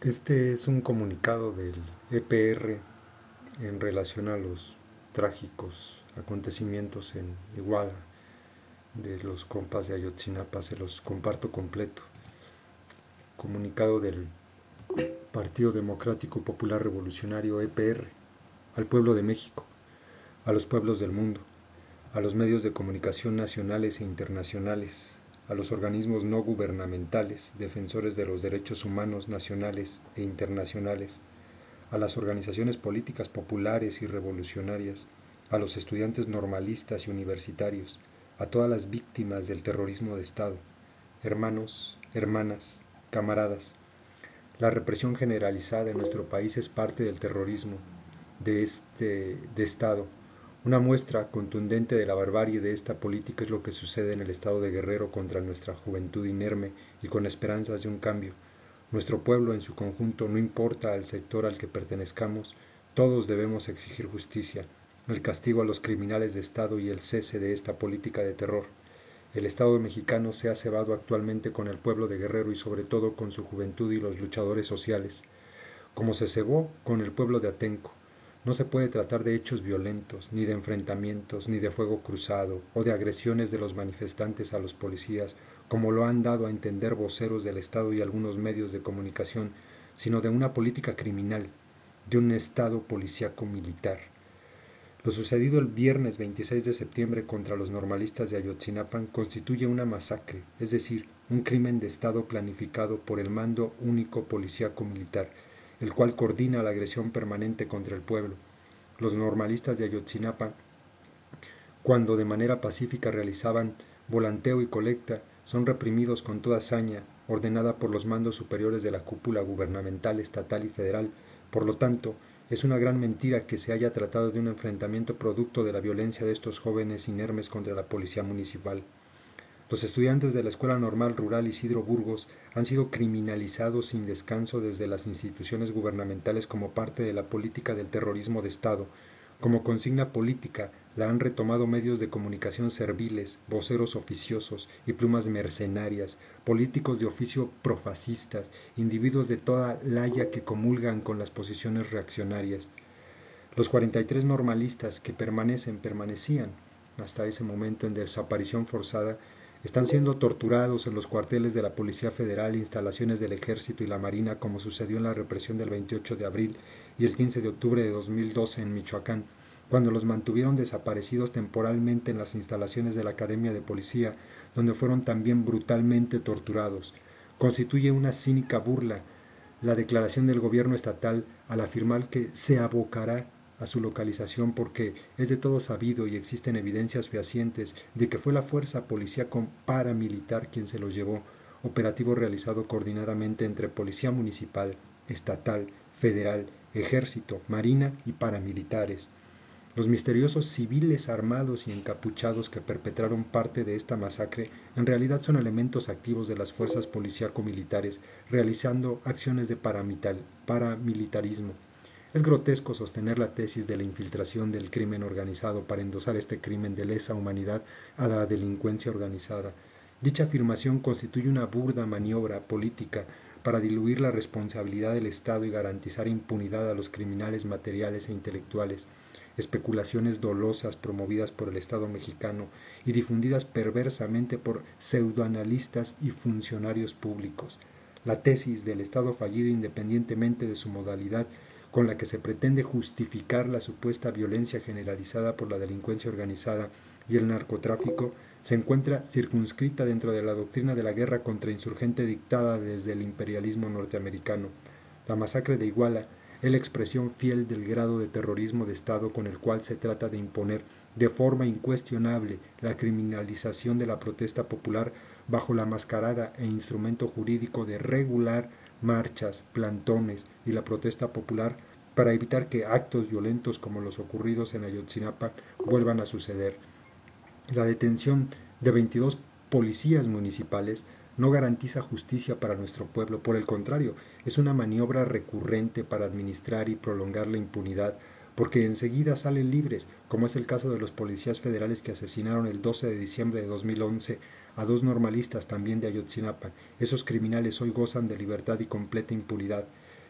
Este es un comunicado del EPR en relación a los trágicos acontecimientos en Iguala de los compas de Ayotzinapa. Se los comparto completo. Comunicado del Partido Democrático Popular Revolucionario EPR al pueblo de México, a los pueblos del mundo, a los medios de comunicación nacionales e internacionales, a los organismos no gubernamentales, defensores de los derechos humanos nacionales e internacionales, a las organizaciones políticas populares y revolucionarias, a los estudiantes normalistas y universitarios, a todas las víctimas del terrorismo de Estado, hermanos, hermanas, camaradas. La represión generalizada en nuestro país es parte del terrorismo de Estado. Una muestra contundente de la barbarie de esta política es lo que sucede en el estado de Guerrero contra nuestra juventud inerme y con esperanzas de un cambio. Nuestro pueblo en su conjunto, no importa al sector al que pertenezcamos, todos debemos exigir justicia, el castigo a los criminales de Estado y el cese de esta política de terror. El Estado mexicano se ha cebado actualmente con el pueblo de Guerrero y sobre todo con su juventud y los luchadores sociales, como se cebó con el pueblo de Atenco. No se puede tratar de hechos violentos, ni de enfrentamientos, ni de fuego cruzado, o de agresiones de los manifestantes a los policías, como lo han dado a entender voceros del Estado y algunos medios de comunicación, sino de una política criminal, de un Estado policíaco militar. Lo sucedido el viernes 26 de septiembre contra los normalistas de Ayotzinapa constituye una masacre, es decir, un crimen de Estado planificado por el Mando Único Policíaco Militar, el cual coordina la agresión permanente contra el pueblo. Los normalistas de Ayotzinapa, cuando de manera pacífica realizaban volanteo y colecta, son reprimidos con toda hazaña, ordenada por los mandos superiores de la cúpula gubernamental, estatal y federal. Por lo tanto, es una gran mentira que se haya tratado de un enfrentamiento producto de la violencia de estos jóvenes inermes contra la policía municipal. Los estudiantes de la Escuela Normal Rural Isidro Burgos han sido criminalizados sin descanso desde las instituciones gubernamentales como parte de la política del terrorismo de Estado. Como consigna política, la han retomado medios de comunicación serviles, voceros oficiosos y plumas mercenarias, políticos de oficio profascistas, individuos de toda laya que comulgan con las posiciones reaccionarias. Los 43 normalistas que permanecían hasta ese momento en desaparición forzada, están siendo torturados en los cuarteles de la Policía Federal, instalaciones del Ejército y la Marina, como sucedió en la represión del 28 de abril y el 15 de octubre de 2012 en Michoacán, cuando los mantuvieron desaparecidos temporalmente en las instalaciones de la Academia de Policía, donde fueron también brutalmente torturados. Constituye una cínica burla la declaración del gobierno estatal al afirmar que se abocará a su localización porque es de todo sabido y existen evidencias fehacientes de que fue la fuerza policíaco paramilitar quien se los llevó, operativo realizado coordinadamente entre Policía Municipal, Estatal, Federal, Ejército, Marina y paramilitares. Los misteriosos civiles armados y encapuchados que perpetraron parte de esta masacre en realidad son elementos activos de las fuerzas policíaco-militares realizando acciones de paramilitarismo. Es grotesco sostener la tesis de la infiltración del crimen organizado para endosar este crimen de lesa humanidad a la delincuencia organizada. Dicha afirmación constituye una burda maniobra política para diluir la responsabilidad del Estado y garantizar impunidad a los criminales materiales e intelectuales, especulaciones dolosas promovidas por el Estado mexicano y difundidas perversamente por pseudoanalistas y funcionarios públicos. La tesis del Estado fallido, independientemente de su modalidad, con la que se pretende justificar la supuesta violencia generalizada por la delincuencia organizada y el narcotráfico, se encuentra circunscrita dentro de la doctrina de la guerra contrainsurgente dictada desde el imperialismo norteamericano. La masacre de Iguala es la expresión fiel del grado de terrorismo de Estado con el cual se trata de imponer de forma incuestionable la criminalización de la protesta popular bajo la mascarada e instrumento jurídico de regular marchas, plantones y la protesta popular para evitar que actos violentos como los ocurridos en Ayotzinapa vuelvan a suceder. La detención de 22 policías municipales no garantiza justicia para nuestro pueblo, por el contrario, es una maniobra recurrente para administrar y prolongar la impunidad, porque enseguida salen libres, como es el caso de los policías federales que asesinaron el 12 de diciembre de 2011 a dos normalistas también de Ayotzinapa. Esos criminales hoy gozan de libertad y completa impunidad.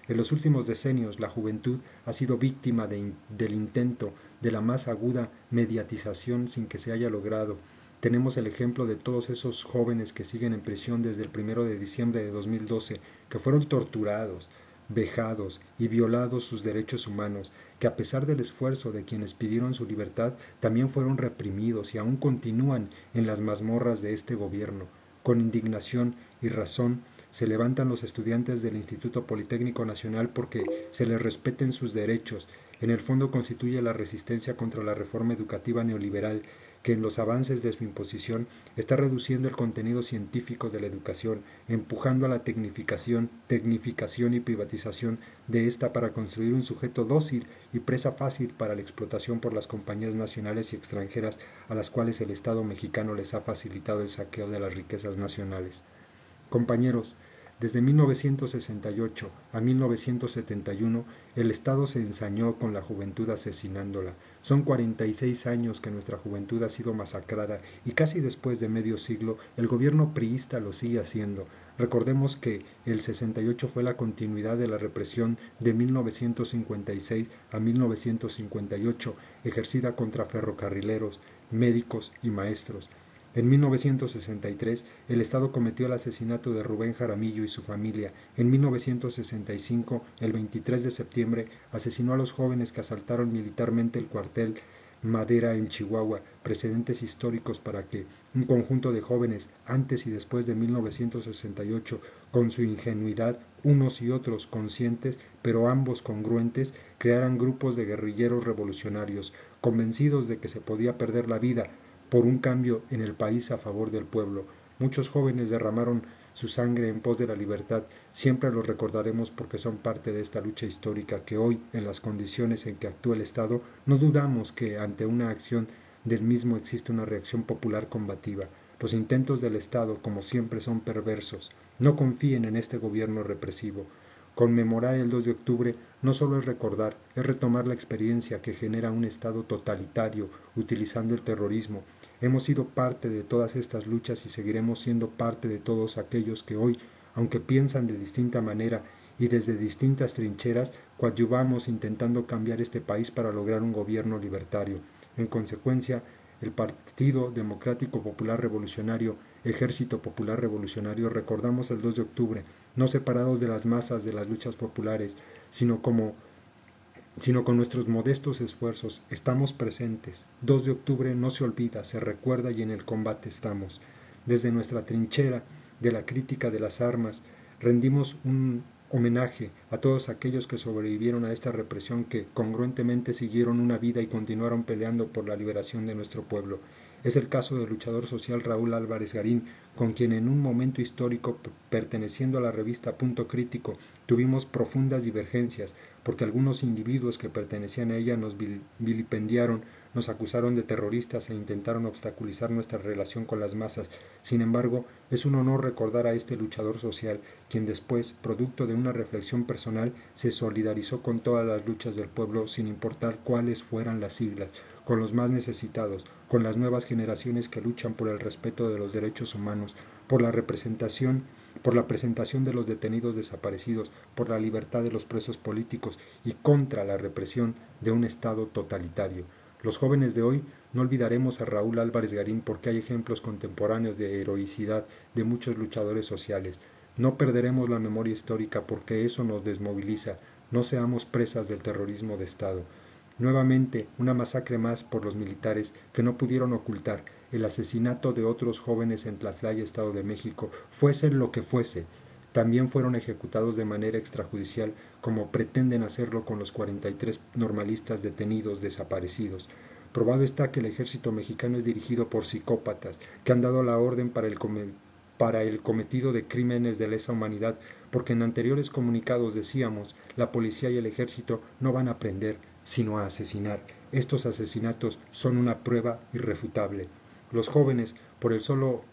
En los últimos decenios, la juventud ha sido víctima del intento de la más aguda mediatización sin que se haya logrado. Tenemos el ejemplo de todos esos jóvenes que siguen en prisión desde el 1 de diciembre de 2012, que fueron torturados, vejados y violados sus derechos humanos, que a pesar del esfuerzo de quienes pidieron su libertad, también fueron reprimidos y aún continúan en las mazmorras de este gobierno. Con indignación y razón se levantan los estudiantes del Instituto Politécnico Nacional porque se les respeten sus derechos. En el fondo constituye la resistencia contra la reforma educativa neoliberal que en los avances de su imposición está reduciendo el contenido científico de la educación, empujando a la tecnificación y privatización de esta para construir un sujeto dócil y presa fácil para la explotación por las compañías nacionales y extranjeras a las cuales el Estado mexicano les ha facilitado el saqueo de las riquezas nacionales. Compañeros, desde 1968 a 1971 el Estado se ensañó con la juventud asesinándola. Son 46 años que nuestra juventud ha sido masacrada y casi después de medio siglo el gobierno priista lo sigue haciendo. Recordemos que el 68 fue la continuidad de la represión de 1956 a 1958 ejercida contra ferrocarrileros, médicos y maestros. En 1963, el Estado cometió el asesinato de Rubén Jaramillo y su familia. En 1965, el 23 de septiembre, asesinó a los jóvenes que asaltaron militarmente el cuartel Madera en Chihuahua, precedentes históricos para que un conjunto de jóvenes, antes y después de 1968, con su ingenuidad, unos y otros conscientes, pero ambos congruentes, crearan grupos de guerrilleros revolucionarios, convencidos de que se podía perder la vida por un cambio en el país a favor del pueblo. Muchos jóvenes derramaron su sangre en pos de la libertad. Siempre los recordaremos porque son parte de esta lucha histórica que hoy, en las condiciones en que actúa el Estado, no dudamos que ante una acción del mismo existe una reacción popular combativa. Los intentos del Estado, como siempre, son perversos. No confíen en este gobierno represivo. Conmemorar el 2 de octubre no solo es recordar, es retomar la experiencia que genera un Estado totalitario utilizando el terrorismo. Hemos sido parte de todas estas luchas y seguiremos siendo parte de todos aquellos que hoy, aunque piensan de distinta manera y desde distintas trincheras, coadyuvamos intentando cambiar este país para lograr un gobierno libertario. En consecuencia, el Partido Democrático Popular Revolucionario, Ejército Popular Revolucionario, recordamos el 2 de octubre, no separados de las masas de las luchas populares, sino con nuestros modestos esfuerzos, estamos presentes. 2 de octubre no se olvida, se recuerda y en el combate estamos. Desde nuestra trinchera de la crítica de las armas, rendimos un homenaje a todos aquellos que sobrevivieron a esta represión, que congruentemente siguieron una vida y continuaron peleando por la liberación de nuestro pueblo. Es el caso del luchador social Raúl Álvarez Garín, con quien en un momento histórico, perteneciendo a la revista Punto Crítico, tuvimos profundas divergencias, porque algunos individuos que pertenecían a ella nos vilipendiaron, nos acusaron de terroristas e intentaron obstaculizar nuestra relación con las masas. Sin embargo, es un honor recordar a este luchador social, quien después, producto de una reflexión personal, se solidarizó con todas las luchas del pueblo sin importar cuáles fueran las siglas, con los más necesitados, con las nuevas generaciones que luchan por el respeto de los derechos humanos, por la presentación de los detenidos desaparecidos, por la libertad de los presos políticos y contra la represión de un Estado totalitario. Los jóvenes de hoy no olvidaremos a Raúl Álvarez Garín porque hay ejemplos contemporáneos de heroicidad de muchos luchadores sociales. No perderemos la memoria histórica porque eso nos desmoviliza. No seamos presas del terrorismo de Estado. Nuevamente, una masacre más por los militares que no pudieron ocultar el asesinato de otros jóvenes en Tlaxcala, Estado de México, fuese lo que fuese. También fueron ejecutados de manera extrajudicial, como pretenden hacerlo con los 43 normalistas detenidos desaparecidos. Probado está que el ejército mexicano es dirigido por psicópatas que han dado la orden para el cometido de crímenes de lesa humanidad, porque en anteriores comunicados decíamos, la policía y el ejército no van a prender, sino a asesinar. Estos asesinatos son una prueba irrefutable. Los jóvenes, por el solo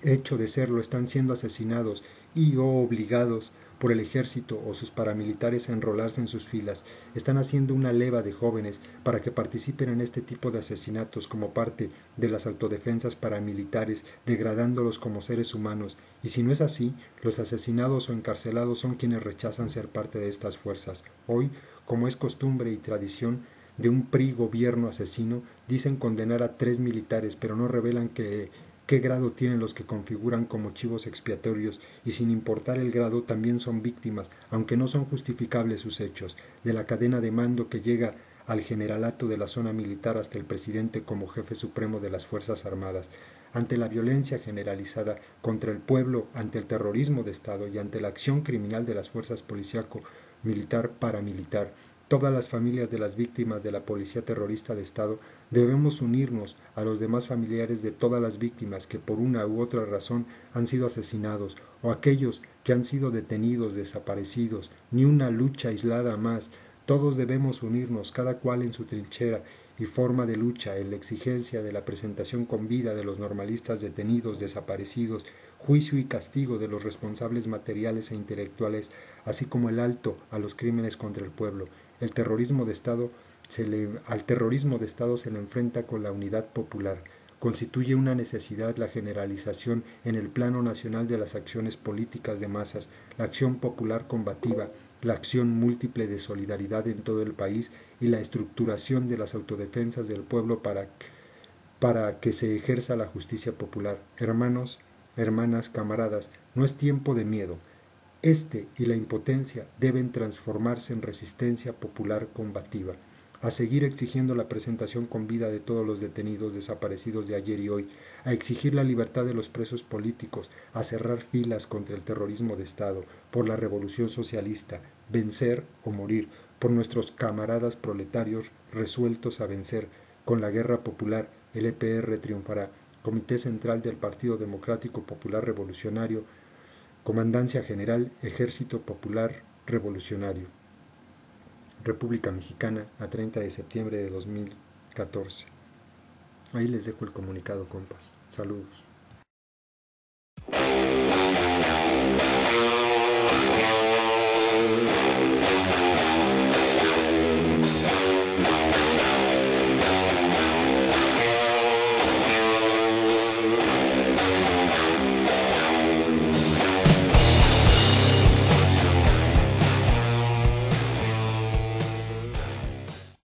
hecho de serlo, están siendo asesinados y o obligados por el ejército o sus paramilitares a enrolarse en sus filas, están haciendo una leva de jóvenes para que participen en este tipo de asesinatos como parte de las autodefensas paramilitares, degradándolos como seres humanos, y si no es así, los asesinados o encarcelados son quienes rechazan ser parte de estas fuerzas. Hoy, como es costumbre y tradición de un PRI gobierno asesino, dicen condenar a 3 militares, pero no revelan qué grado tienen los que configuran como chivos expiatorios, y sin importar el grado también son víctimas, aunque no son justificables sus hechos, de la cadena de mando que llega al generalato de la zona militar hasta el presidente como jefe supremo de las Fuerzas Armadas. Ante la violencia generalizada contra el pueblo, ante el terrorismo de Estado y ante la acción criminal de las fuerzas policíaco, militar, paramilitar, todas las familias de las víctimas de la policía terrorista de Estado debemos unirnos a los demás familiares de todas las víctimas que por una u otra razón han sido asesinados o aquellos que han sido detenidos, desaparecidos, ni una lucha aislada más. Todos debemos unirnos, cada cual en su trinchera y forma de lucha, en la exigencia de la presentación con vida de los normalistas detenidos, desaparecidos, juicio y castigo de los responsables materiales e intelectuales, así como el alto a los crímenes contra el pueblo. El terrorismo de Estado al terrorismo de Estado se le enfrenta con la unidad popular. Constituye una necesidad la generalización en el plano nacional de las acciones políticas de masas, la acción popular combativa, la acción múltiple de solidaridad en todo el país y la estructuración de las autodefensas del pueblo para que se ejerza la justicia popular. Hermanos, hermanas, camaradas, no es tiempo de miedo. Este y la impotencia deben transformarse en resistencia popular combativa, a seguir exigiendo la presentación con vida de todos los detenidos desaparecidos de ayer y hoy, a exigir la libertad de los presos políticos, a cerrar filas contra el terrorismo de Estado, por la revolución socialista, vencer o morir, por nuestros camaradas proletarios resueltos a vencer. Con la guerra popular, el EPR triunfará. Comité Central del Partido Democrático Popular Revolucionario, Comandancia General, Ejército Popular Revolucionario. República Mexicana, a 30 de septiembre de 2014. Ahí les dejo el comunicado, compas. Saludos.